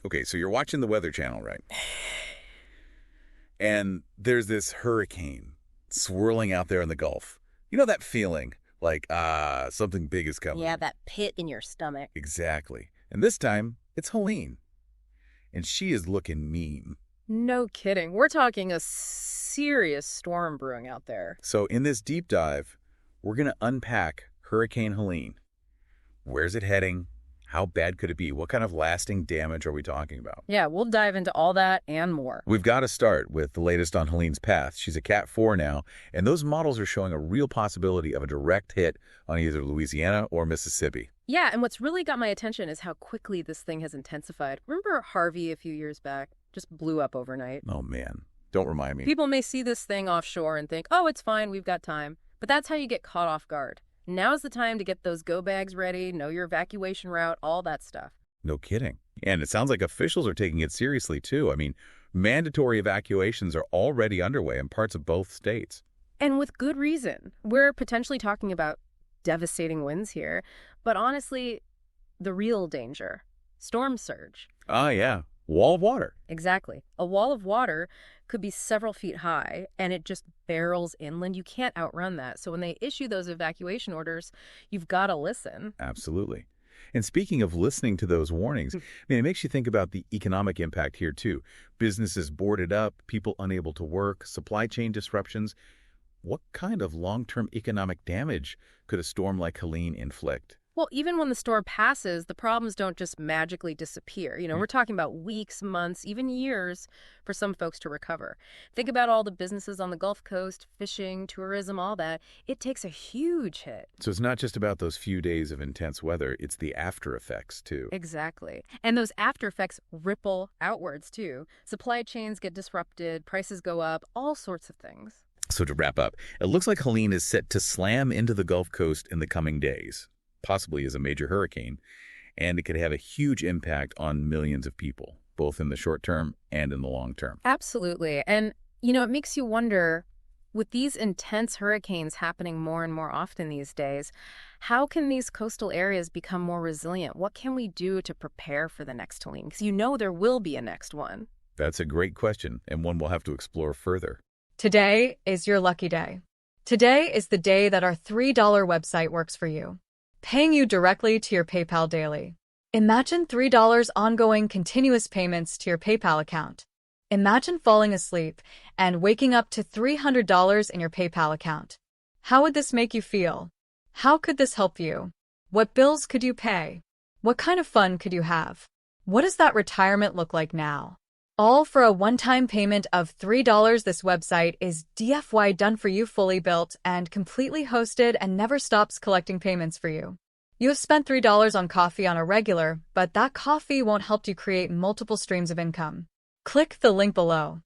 Okay, so you're watching the Weather Channel, right? And there's this hurricane swirling out there in the Gulf. You know that feeling like, something big is coming. Yeah, that pit in your stomach. Exactly. And this time, it's Helene. And she is looking mean. No kidding. We're talking a serious storm brewing out there. So in this deep dive, we're going to unpack Hurricane Helene. Where's it heading? How bad could it be? What kind of lasting damage are we talking about? Yeah, we'll dive into all that and more. We've got to start with the latest on Helene's path. She's a Cat 4 now, and those models are showing a real possibility of a direct hit on either Louisiana or Mississippi. Yeah, and what's really got my attention is how quickly this thing has intensified. Remember Harvey a few years back? Just blew up overnight. Oh, man. Don't remind me. People may see this thing offshore and think, oh, it's fine, we've got time. But that's how you get caught off guard. Now's the time to get those go bags ready, know your evacuation route, all that stuff. No kidding. And it sounds like officials are taking it seriously, too. I mean, mandatory evacuations are already underway in parts of both states. And with good reason. We're potentially talking about devastating winds here. But honestly, the real danger, storm surge. Ah, yeah. Wall of water. Exactly. A wall of water could be several feet high, and it just barrels inland. You can't outrun that. So when they issue those evacuation orders, you've got to listen. Absolutely. And speaking of listening to those warnings, I mean, it makes you think about the economic impact here, too. Businesses boarded up, people unable to work, supply chain disruptions. What kind of long-term economic damage could a storm like Helene inflict? Well, even when the storm passes, the problems don't just magically disappear. You know, we're talking about weeks, months, even years for some folks to recover. Think about all the businesses on the Gulf Coast, fishing, tourism, all that. It takes a huge hit. So it's not just about those few days of intense weather, it's the after effects, too. Exactly. And those after effects ripple outwards, too. Supply chains get disrupted, prices go up, all sorts of things. So to wrap up, it looks like Helene is set to slam into the Gulf Coast in the coming days, possibly as a major hurricane, and it could have a huge impact on millions of people, both in the short term and in the long term. Absolutely. And, you know, it makes you wonder, with these intense hurricanes happening more and more often these days, how can these coastal areas become more resilient? What can we do to prepare for the next Helene? Because you know there will be a next one. That's a great question, and one we'll have to explore further. Today is your lucky day. Today is the day that our $3 website works for you, paying you directly to your PayPal daily. Imagine $3 ongoing continuous payments to your PayPal account. Imagine falling asleep and waking up to $300 in your PayPal account. How would this make you feel? How could this help you? What bills could you pay? What kind of fun could you have? What does that retirement look like now? All for a one-time payment of $3. This website is DFY done for you, fully built and completely hosted, and never stops collecting payments for you. You have spent $3 on coffee on a regular, but that coffee won't help you create multiple streams of income. Click the link below.